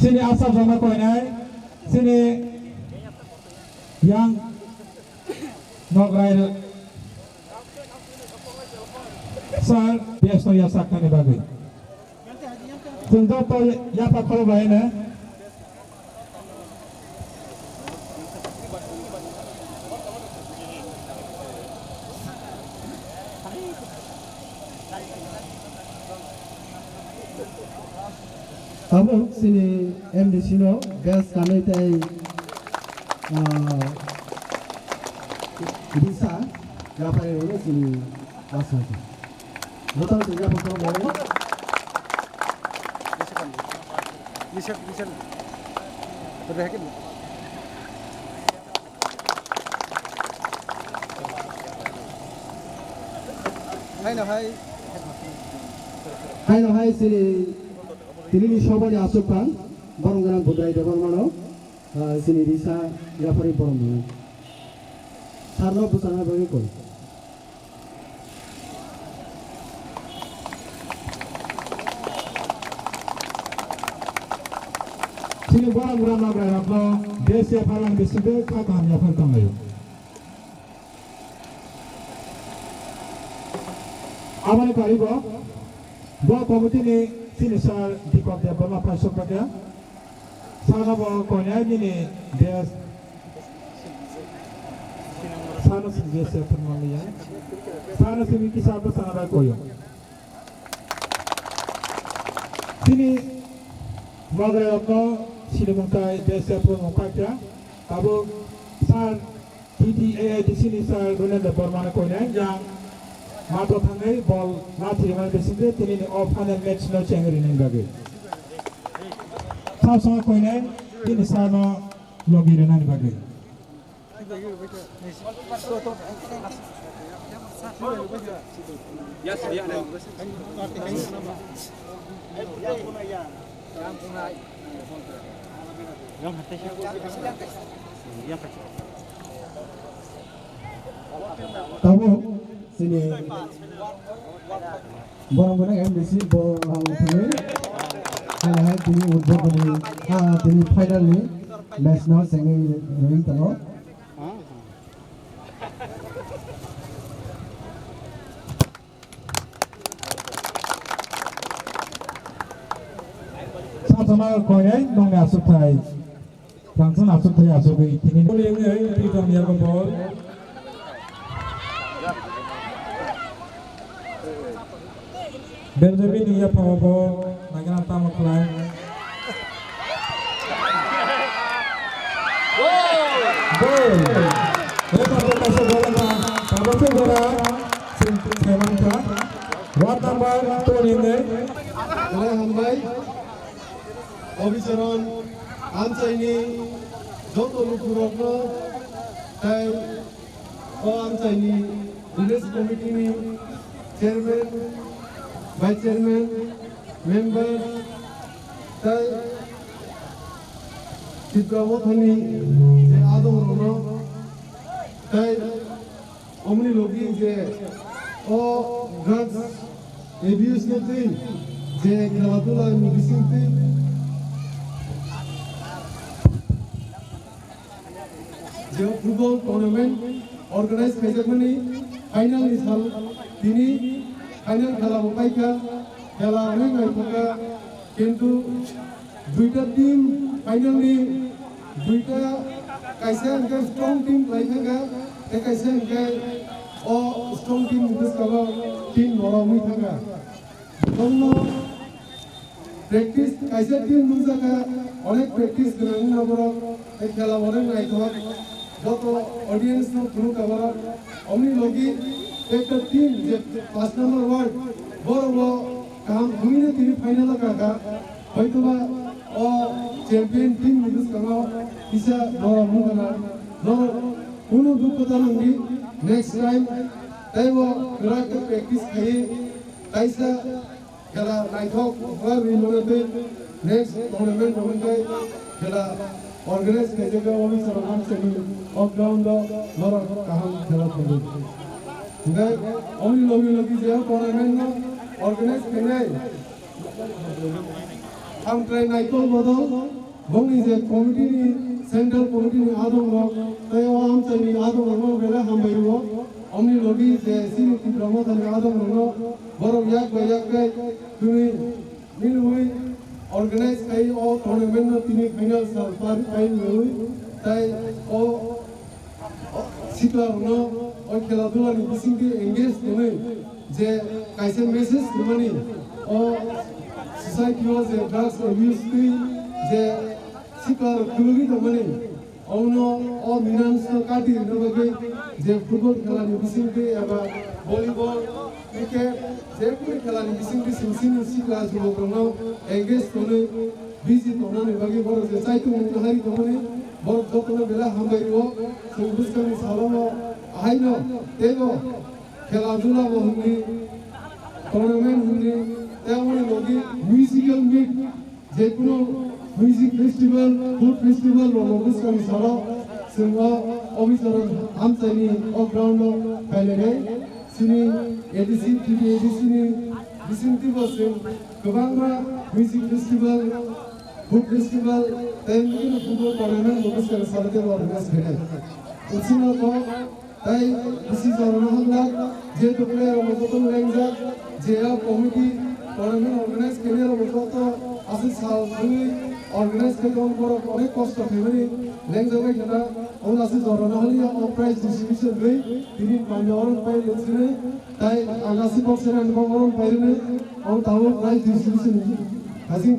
Sini asal sama koinai, sini yang nograi sar biasa ya sakane bagi. Tunggu to ya pak kalau baik na. Kamu sini MDC no gas kami tay bisa dapat ini sini masuk. Betul tidak betul boleh. Bisa. Terdekat. Hai sini. Tini সবাই আসুক পান বরং গান বুদাই দেবর মানো সিনি রিসা গ্রাফারি বরং সারলো বুসানা বগে কই Sini barang ramah berapa desa palang disebut kakak yang pertama itu. Aman kali bawa komite ni sini sar di kota Bama Pasok pada. Sana bawa konya ini dia sana sini desa permainan. Sana sini kisah apa sana bawa koyo. Sini bagai apa sini mungkai desa permainan. Kamu sar TTA di sini sar guna bermana konya yang Mato thangai ball lati mana besinde tini ni off final match no chengri nengage. Sama koine tini sama logi renan bage. Kamu sini borong-borong MDC borong punya hai tini udah tini final ni match no sengi ni tano sama koine dong ni asuk thai langsung asuk thai asuk ini boleh ni kita niar ball Benjamin ia pawabo nagan tamu kelai. Gol. Lepas itu bola kamu tu bola semen ka. What number 2 ini? Oleh hambai Obisaron answer ini joto lukurokno tay answer ini village committee ni chairman Vice Chairman, Member, tay Chitramothani, je Adam Rono, tay Omni Logi je o drugs abuse nati, je Kravatula Migisinti, je football tournament organized Kajakmani, final is held, tini final খেলা মুকাইকা খেলা অনেক নাইকা কিন্তু দুইটা team finally দুইটা কাইসা এনকা strong team Laika তে কাইসা এনকা ও স্ট্রং টিম ডিসকাভা টিম নরমি থাকা জন্য প্র্যাকটিস কাইসা টিম দুজাকা অনেক প্র্যাকটিস গ্রামীণ নগর এই খেলা অনেক নাইকা যত অডিয়েন্স নো থ্রু কভার অমনি লগি একটা টিম যে 5 নম্বর ওয়ার্ড বড় বড় কাম ভূমিতে তিনি ফাইনাল কাকা হয়তোবা ও চ্যাম্পিয়ন টিম নিউজ কামা ইসা নরম মুগনা নর কোনো দুঃখতা নঙ্গি নেক্সট টাইম তাইবো রাক প্র্যাকটিস খাই তাইসা খেলা নাইথক ওয়ার রিমোনাতে নেক্সট টুর্নামেন্ট হইতে খেলা অর্গানাইজ কাজেগা ওমি সরকার সেমি অফ গ্রাউন্ড নর কাহাম খেলা হবে Only lagi je tournament organize kenai हामख्राय नायखौ बदल बंनि जे कमिटिनि सेंट्रल कमिटिनि आदम तयाव आमचाइनि आदम बेला हामबायरुओ अमनि लगी जे सिनि प्रमोथनि आदम बरम याक बायाक तुनि मिलुई organise kai o tournament no tini final sal kai lui tai o sikla no o kheladula ni bisingki engage noi je kaise message mani o society was a drugs abuse ki je sikla kulugi to mani auno o minans no kati no bage je football khela ni bisingki aba volleyball cricket je koi khela ni bisingki simsin sikla julo kono engage noi busy tonani bagi bor je saitu hari tomani bor jotona bela hambairo sungbuskani salamo aino tego kheladula bohni tournament hundi temoni logi musical meet je kuno music festival food festival ro sungbuskani salo sungwa obisaron amchani o ground no pailene sini edc ni bisinti bosin gobanga music festival food festival then you football tournament focus कर सकते हो organize करें उसी में को ताई इसी जरूर हमला जे तो प्लेयर मजबूत रहेंगे जे आप कमिटी tournament organize करें और मजबूत आसिल साल भी organize करके उनको अनेक कॉस्ट फैमिली रहेंगे भाई क्या और आसिल जरूर हमला और प्राइज डिस्ट्रीब्यूशन भी तीन पंजाबों पर लेते ताई आगासी बॉक्सर एंड बॉक्सर पर और ताऊ प्राइज डिस्ट्रीब्यूशन हसीन